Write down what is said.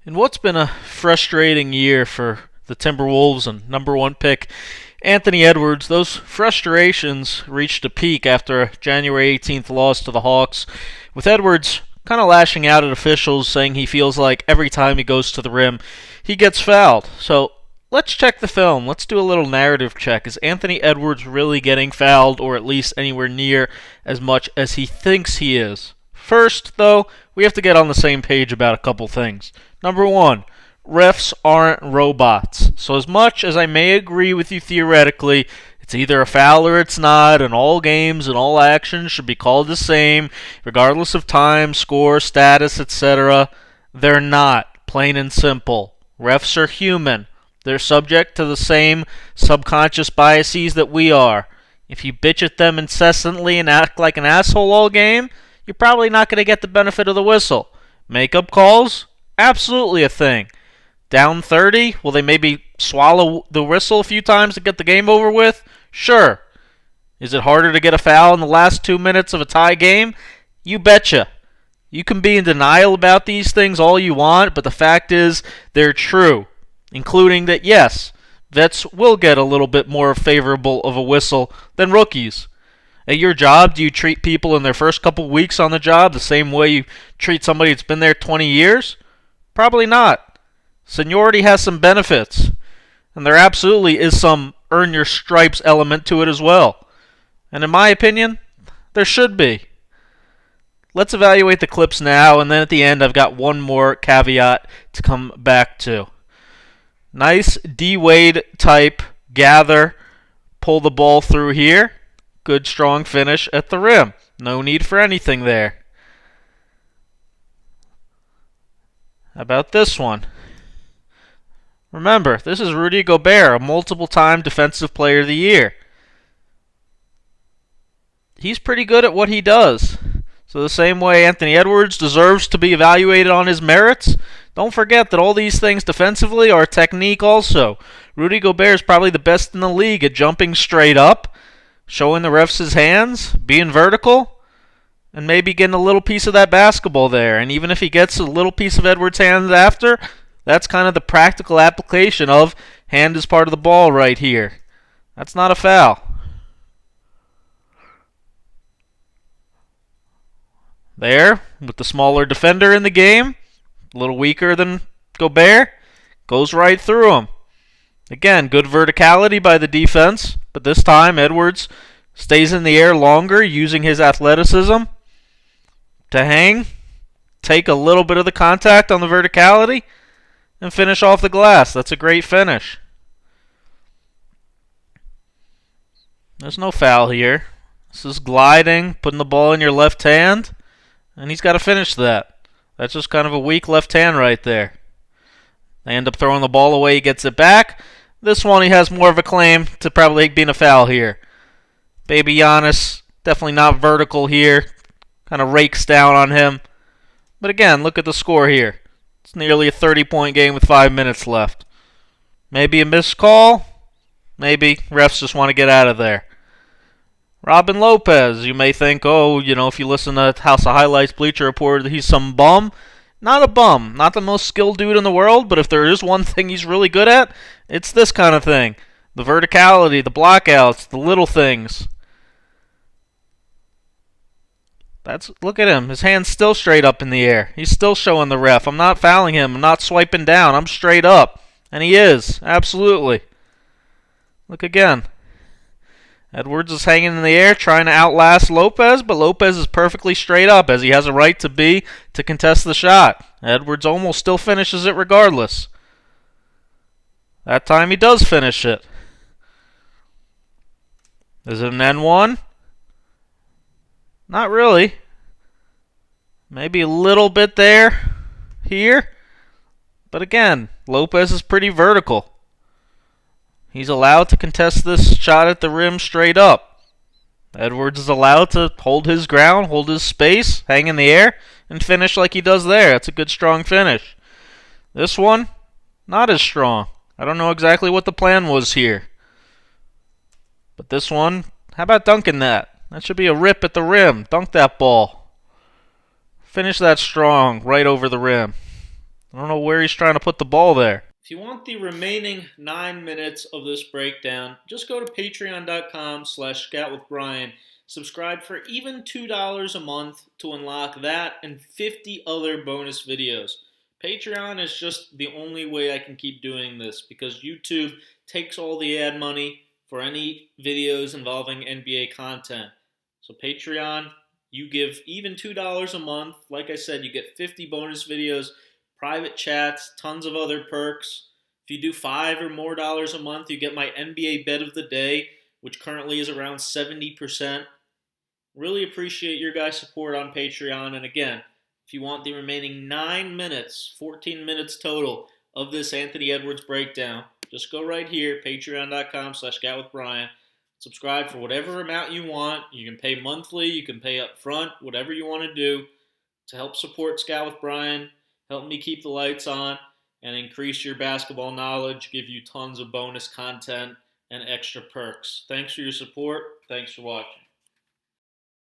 In what's been a frustrating year for the Timberwolves and number one pick Anthony Edwards, those frustrations reached a peak after a January 18th loss to the Hawks, with Edwards kind of lashing out at officials, saying he feels like every time he goes to the rim, he gets fouled. So let's check the film. Let's do a little narrative check. Is Anthony Edwards really getting fouled, or at least anywhere near as much as he thinks he is? First, though, we have to get on the same page about a couple things. Number one, refs aren't robots. So as much as I may agree with you theoretically, it's either a foul or it's not, and all games and all actions should be called the same, regardless of time, score, status, etc., they're not, plain and simple. Refs are human. They're subject to the same subconscious biases that we are. If you bitch at them incessantly and act like an asshole all game, you're probably not going to get the benefit of the whistle. Make-up calls? Absolutely a thing. Down 30? Will they maybe swallow the whistle a few times to get the game over with? Sure. Is it harder to get a foul in the last 2 minutes of a tie game? You betcha. You can be in denial about these things all you want, but the fact is they're true. Including that, yes, vets will get a little bit more favorable of a whistle than rookies. At your job, do you treat people in their first couple weeks on the job the same way you treat somebody that's been there 20 years? Probably not. Seniority has some benefits, and there absolutely is some earn your stripes element to it as well. And in my opinion, there should be. Let's evaluate the clips now, and then at the end I've got one more caveat to come back to. Nice D-Wade type gather, pull the ball through here. Good strong finish at the rim. No need for anything there. How about this one? Remember, this is Rudy Gobert, a multiple-time Defensive Player of the Year. He's pretty good at what he does. So the same way Anthony Edwards deserves to be evaluated on his merits, don't forget that all these things defensively are technique also. Rudy Gobert is probably the best in the league at jumping straight up, showing the refs his hands, being vertical, and maybe getting a little piece of that basketball there. And even if he gets a little piece of Edwards' hands after, that's kind of the practical application of hand is part of the ball right here. That's not a foul. There, with the smaller defender in the game, a little weaker than Gobert, goes right through him. Again, good verticality by the defense, but this time Edwards stays in the air longer, using his athleticism to hang, take a little bit of the contact on the verticality, and finish off the glass. That's a great finish. There's no foul here. This is gliding, putting the ball in your left hand, and he's got to finish that. That's just kind of a weak left hand right there. They end up throwing the ball away, he gets it back. This one he has more of a claim to probably being a foul here. Baby Giannis, definitely not vertical here. Kind of rakes down on him. But again, look at the score here. It's nearly a 30-point game with 5 minutes left. Maybe a missed call. Maybe refs just want to get out of there. Robin Lopez, you may think, if you listen to House of Highlights, Bleacher Report, he's some bum. Not a bum. Not the most skilled dude in the world, but if there is one thing he's really good at, it's this kind of thing. The verticality, the blockouts, the little things. Look at him. His hand's still straight up in the air. He's still showing the ref. I'm not fouling him. I'm not swiping down. I'm straight up. And he is. Absolutely. Look again. Edwards is hanging in the air trying to outlast Lopez, but Lopez is perfectly straight up, as he has a right to be, to contest the shot. Edwards almost still finishes it regardless. That time he does finish it. Is it an N1? Not really. Maybe a little bit there, here. But again, Lopez is pretty vertical. He's allowed to contest this shot at the rim straight up. Edwards is allowed to hold his ground, hold his space, hang in the air, and finish like he does there. That's a good, strong finish. This one, not as strong. I don't know exactly what the plan was here. But this one, how about dunking that? That should be a rip at the rim. Dunk that ball. Finish that strong, right over the rim. I don't know where he's trying to put the ball there. If you want the remaining 9 minutes of this breakdown, just go to patreon.com/ScoutWithBryan. Subscribe for even $2 a month to unlock that and 50 other bonus videos. Patreon is just the only way I can keep doing this because YouTube takes all the ad money for any videos involving NBA content. So Patreon, you give even $2 a month. Like I said, you get 50 bonus videos, private chats, tons of other perks. If you do $5 or more a month, you get my NBA bet of the day, which currently is around 70%. Really appreciate your guys' support on Patreon. And again, if you want the remaining 9 minutes, 14 minutes total of this Anthony Edwards breakdown, just go right here, patreon.com/ScoutWithBryan. Subscribe for whatever amount you want. You can pay monthly, you can pay up front, whatever you want to do to help support Scout with Bryan, help me keep the lights on, and increase your basketball knowledge, give you tons of bonus content and extra perks. Thanks for your support. Thanks for watching.